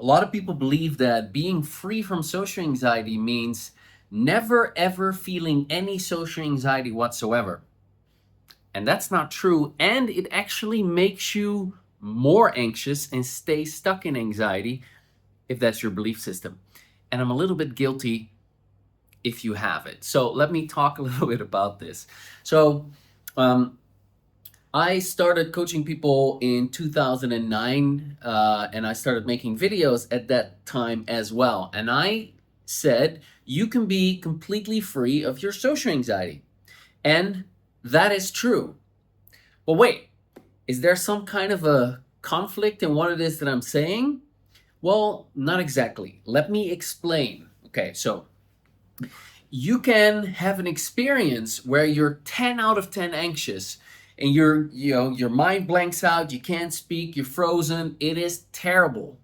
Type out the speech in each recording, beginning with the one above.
A lot of people believe that being free from social anxiety means never ever feeling any social anxiety whatsoever. And that's not true. And it actually makes you more anxious and stay stuck in anxiety if that's your belief system. And I'm a little bit guilty if you have it. So let me talk a little bit about this. So, um, I started coaching people in 2009, and I started making videos at that time as well. And I said, you can be completely free of your social anxiety. And that is true. But wait, is there some kind of a conflict in what it is that I'm saying? Well, not exactly. Let me explain. Okay, so you can have an experience where you're 10 out of 10 anxious and your mind blanks out, you can't speak, you're frozen, it is terrible.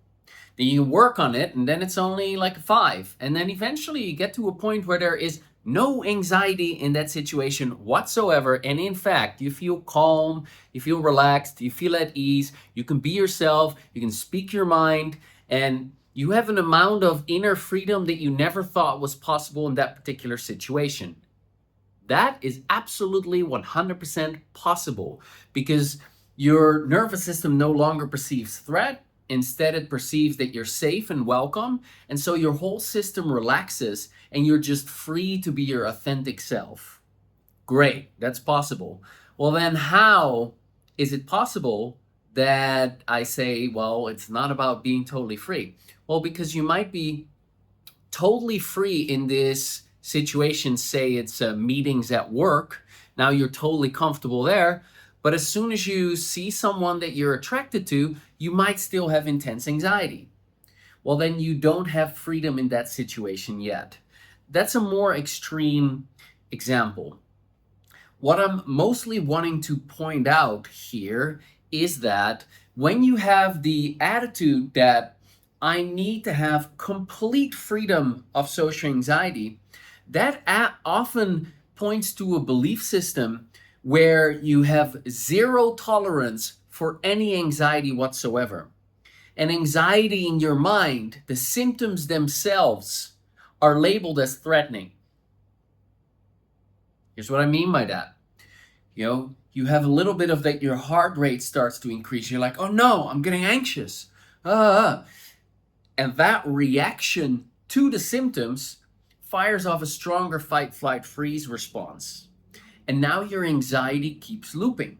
Then you work on it and then it's only like a 5, and then eventually you get to a point where there is no anxiety in that situation whatsoever, and in fact you feel calm, you feel relaxed, you feel at ease, you can be yourself, you can speak your mind, and you have an amount of inner freedom that you never thought was possible in that particular situation. That is absolutely 100% possible because your nervous system no longer perceives threat. Instead, it perceives that you're safe and welcome. And so your whole system relaxes and you're just free to be your authentic self. Great, that's possible. Well, then, how is it possible that I say, well, it's not about being totally free? Well, because you might be totally free in this situation. Say it's meetings at work. Now you're totally comfortable there. But as soon as you see someone that you're attracted to, you might still have intense anxiety. Well, then you don't have freedom in that situation yet. That's a more extreme example. What I'm mostly wanting to point out here is that when you have the attitude that I need to have complete freedom of social anxiety, that often points to a belief system where you have zero tolerance for any anxiety whatsoever. And anxiety in your mind, the symptoms themselves are labeled as threatening. Here's what I mean by that. You have a little bit of that, your heart rate starts to increase. You're like, oh no, I'm getting anxious. And that reaction to the symptoms fires off a stronger fight, flight, freeze response. And now your anxiety keeps looping.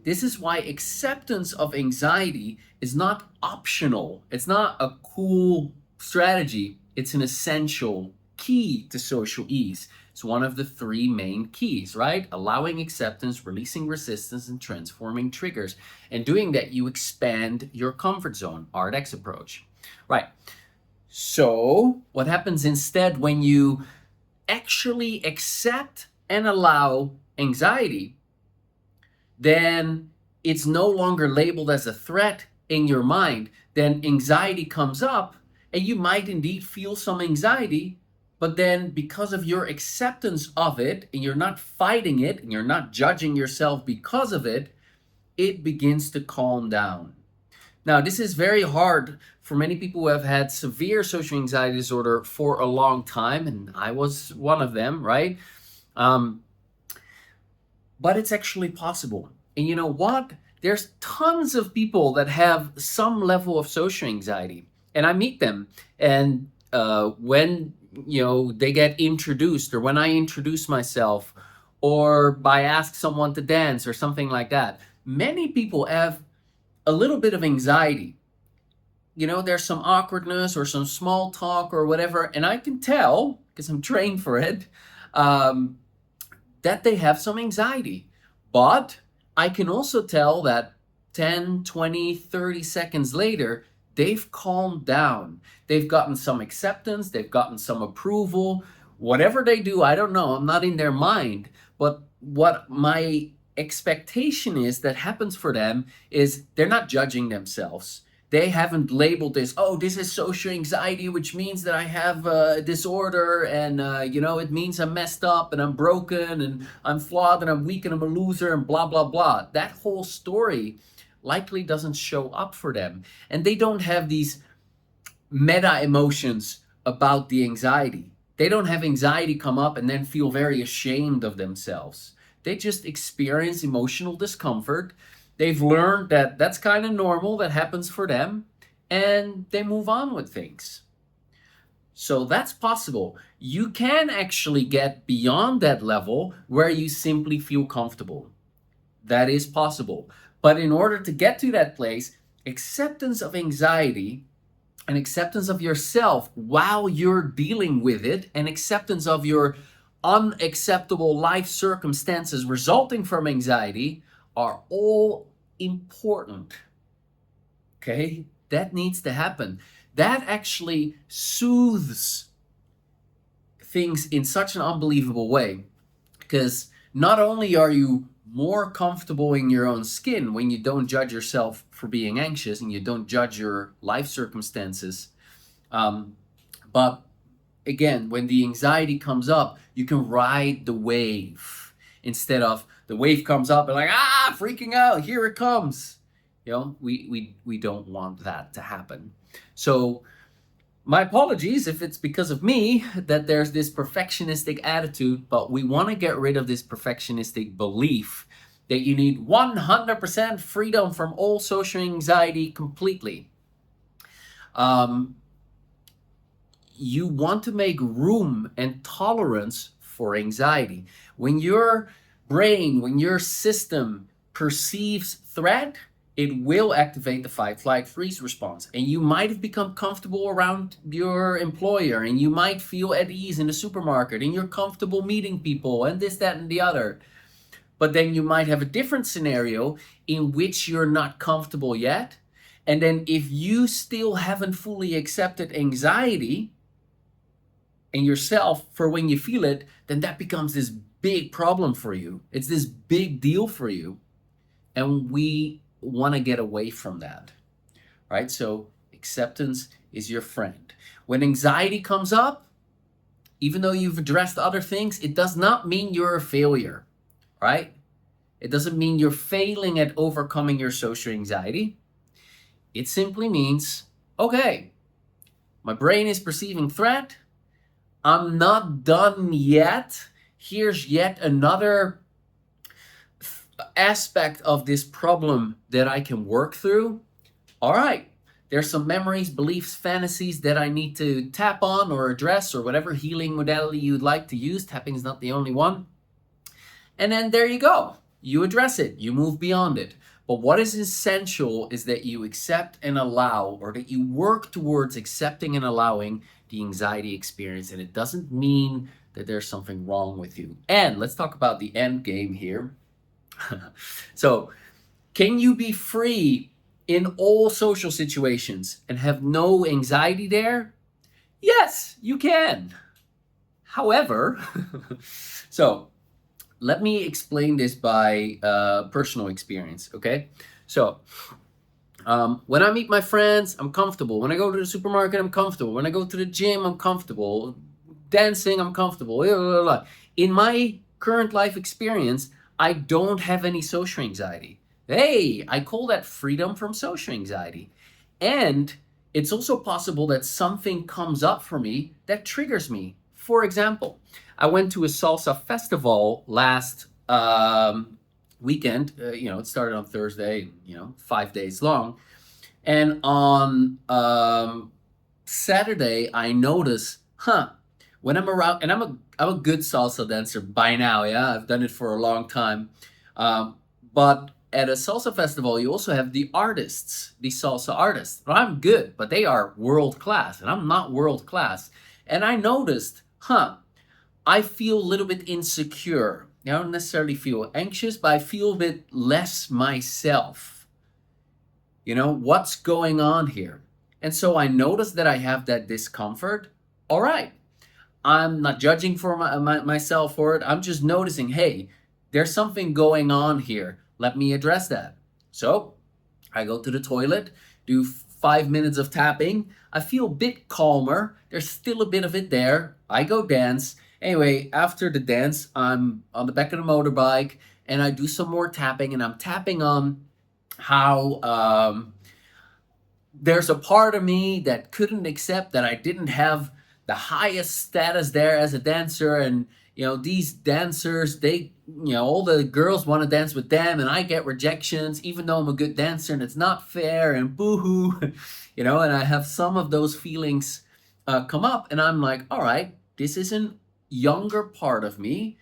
This is why acceptance of anxiety is not optional. It's not a cool strategy. It's an essential key to social ease. It's one of the 3 main keys, right? Allowing acceptance, releasing resistance, and transforming triggers. And doing that, you expand your comfort zone, ARTX approach. Right. So what happens instead when you actually accept and allow anxiety? Then it's no longer labeled as a threat in your mind. Then anxiety comes up and you might indeed feel some anxiety, but then because of your acceptance of it and you're not fighting it and you're not judging yourself because of it, it begins to calm down. Now, this is very hard for many people who have had severe social anxiety disorder for a long time, and I was one of them, right? But it's actually possible. And you know what? There's tons of people that have some level of social anxiety, and I meet them. And when they get introduced, or when I introduce myself, or I ask someone to dance, or something like that, many people have a little bit of anxiety. There's some awkwardness or some small talk or whatever, and I can tell, because I'm trained for it, that they have some anxiety. But I can also tell that 10, 20, 30 seconds later, they've calmed down. They've gotten some acceptance, they've gotten some approval. Whatever they do, I don't know, I'm not in their mind. But what my expectation is that happens for them is they're not judging themselves. They haven't labeled this, oh, this is social anxiety, which means that I have a disorder, and it means I'm messed up and I'm broken and I'm flawed and I'm weak and I'm a loser and blah, blah, blah. That whole story likely doesn't show up for them. And they don't have these meta emotions about the anxiety. They don't have anxiety come up and then feel very ashamed of themselves. They just experience emotional discomfort. They've learned that that's kind of normal, that happens for them, and they move on with things. So that's possible. You can actually get beyond that level where you simply feel comfortable. That is possible. But in order to get to that place, acceptance of anxiety and acceptance of yourself while you're dealing with it, and acceptance of your unacceptable life circumstances resulting from anxiety are all important. Okay? That needs to happen. That actually soothes things in such an unbelievable way, because not only are you more comfortable in your own skin when you don't judge yourself for being anxious and you don't judge your life circumstances, but again, when the anxiety comes up, you can ride the wave instead of the wave comes up and like, freaking out, here it comes. We don't want that to happen. So my apologies if it's because of me that there's this perfectionistic attitude, but we want to get rid of this perfectionistic belief that you need 100% freedom from all social anxiety completely. You want to make room and tolerance for anxiety. When your brain, when your system perceives threat, it will activate the fight, flight, freeze response. And you might have become comfortable around your employer, and you might feel at ease in the supermarket, and you're comfortable meeting people, and this, that, and the other. But then you might have a different scenario in which you're not comfortable yet. And then if you still haven't fully accepted anxiety and yourself for when you feel it, then that becomes this big problem for you. It's this big deal for you. And we want to get away from that, right? So acceptance is your friend. When anxiety comes up, even though you've addressed other things, it does not mean you're a failure, right? It doesn't mean you're failing at overcoming your social anxiety. It simply means, okay, my brain is perceiving threat. I'm not done yet. Here's yet another aspect of this problem that I can work through. All right, there's some memories, beliefs, fantasies that I need to tap on or address, or whatever healing modality you'd like to use. Tapping is not the only one. And then there you go. You address it, you move beyond it. But what is essential is that you accept and allow, or that you work towards accepting and allowing the anxiety experience. And it doesn't mean that there's something wrong with you. And let's talk about the end game here. So, can you be free in all social situations and have no anxiety there? Yes, you can. However, so let me explain this by personal experience, okay? So, when I meet my friends, I'm comfortable. When I go to the supermarket, I'm comfortable. When I go to the gym, I'm comfortable. Dancing, I'm comfortable. Blah, blah, blah. In my current life experience, I don't have any social anxiety. Hey, I call that freedom from social anxiety. And it's also possible that something comes up for me that triggers me. For example, I went to a salsa festival last weekend. It started on Thursday, 5 days long. And on Saturday, I noticed, when I'm around, and I'm a good salsa dancer by now, yeah, I've done it for a long time. But at a salsa festival, you also have the artists, the salsa artists. Well, I'm good, but they are world class, and I'm not world class. And I noticed, I feel a little bit insecure. I don't necessarily feel anxious, but I feel a bit less myself. What's going on here? And so I noticed that I have that discomfort. All right. I'm not judging for myself for it. I'm just noticing, hey, there's something going on here. Let me address that. So I go to the toilet, do 5 minutes of tapping. I feel a bit calmer. There's still a bit of it there. I go dance. Anyway, after the dance, I'm on the back of the motorbike and I do some more tapping, and I'm tapping on how there's a part of me that couldn't accept that I didn't have the highest status there as a dancer. And, these dancers, all the girls want to dance with them, and I get rejections, even though I'm a good dancer, and it's not fair, and boo hoo, and I have some of those feelings come up, and I'm like, all right, this is an younger part of me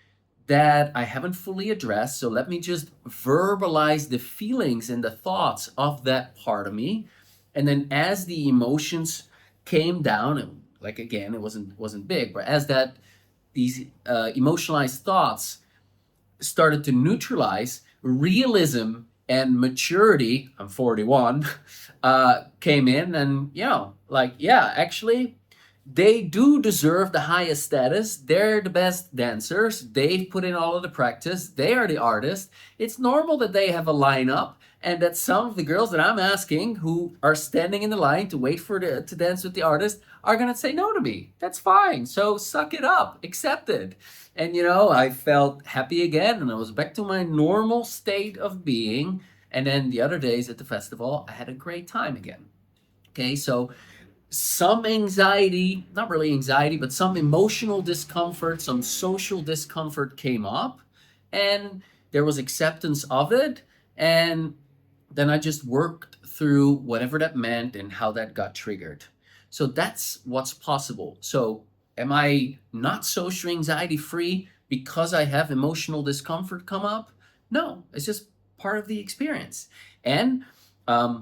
that I haven't fully addressed. So let me just verbalize the feelings and the thoughts of that part of me. And then as the emotions came down, and like again, it wasn't big, but as that these emotionalized thoughts started to neutralize, realism and maturity, I'm 41, came in, and actually they do deserve the highest status. They're the best dancers. They've put in all of the practice. They are the artists. It's normal that they have a lineup, and that some of the girls that I'm asking who are standing in the line to wait to dance with the artist are gonna say no to me. That's fine. So suck it up, accept it. And I felt happy again, and I was back to my normal state of being. And then the other days at the festival, I had a great time again. Okay, so some anxiety, not really anxiety, but some emotional discomfort, some social discomfort came up, and there was acceptance of it. And then I just worked through whatever that meant and how that got triggered. So that's what's possible. So am I not social anxiety free because I have emotional discomfort come up? No, it's just part of the experience. And I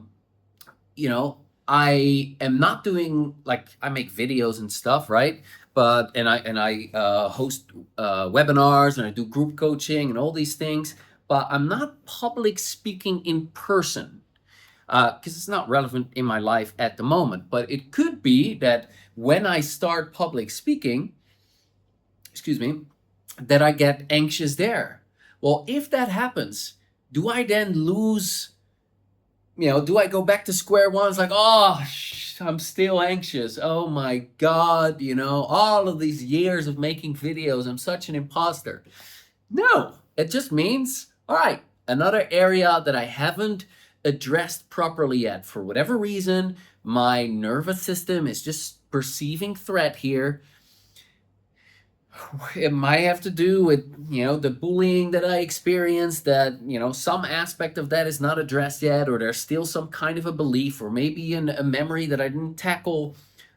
am not doing, like, I make videos and stuff, right? But and I host webinars, and I do group coaching and all these things. But I'm not public speaking in person because it's not relevant in my life at the moment. But it could be that when I start public speaking, excuse me, that I get anxious there. Well, if that happens, do I then lose? Do I go back to square one? It's like, oh, I'm still anxious. Oh my God, all of these years of making videos, I'm such an imposter. No, it just means, all right, another area that I haven't addressed properly yet. For whatever reason, my nervous system is just perceiving threat here. It might have to do with the bullying that I experienced, that some aspect of that is not addressed yet, or there's still some kind of a belief, or maybe a memory that I didn't tackle.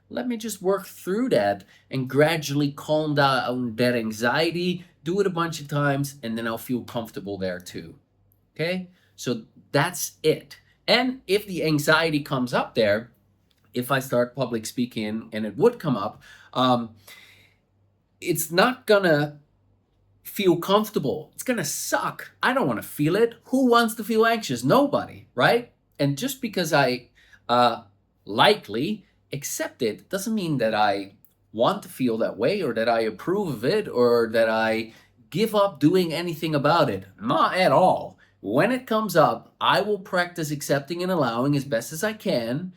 Let me just work through that and gradually calm down that anxiety, do it a bunch of times, and then I'll feel comfortable there too. Okay, so that's it. And if the anxiety comes up there, if I start public speaking and it would come up, it's not gonna feel comfortable. It's gonna suck. I don't want to feel it. Who wants to feel anxious? Nobody, right? And just because I likely accept it doesn't mean that I want to feel that way, or that I approve of it, or that I give up doing anything about it. Not at all. When it comes up, I will practice accepting and allowing as best as I can.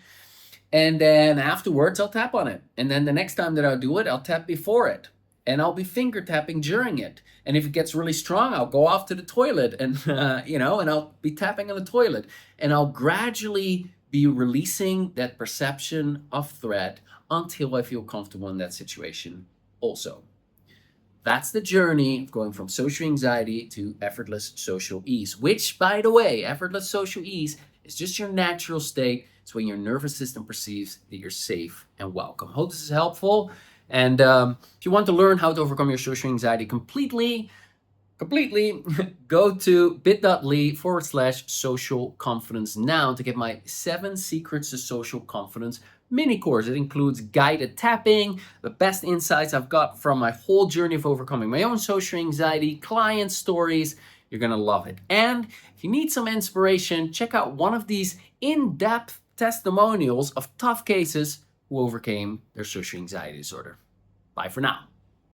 And then afterwards, I'll tap on it. And then the next time that I'll do it, I'll tap before it. And I'll be finger tapping during it. And if it gets really strong, I'll go off to the toilet and, and I'll be tapping on the toilet. And I'll gradually be releasing that perception of threat until I feel comfortable in that situation also. That's the journey of going from social anxiety to effortless social ease, which, by the way, effortless social ease is just your natural state. It's when your nervous system perceives that you're safe and welcome. Hope this is helpful. And if you want to learn how to overcome your social anxiety completely, go to bit.ly/social confidence now to get my 7 secrets to social confidence mini course. It includes guided tapping, the best insights I've got from my whole journey of overcoming my own social anxiety, client stories. You're gonna love it. And if you need some inspiration, check out one of these in-depth testimonials of tough cases who overcame their social anxiety disorder. Bye for now.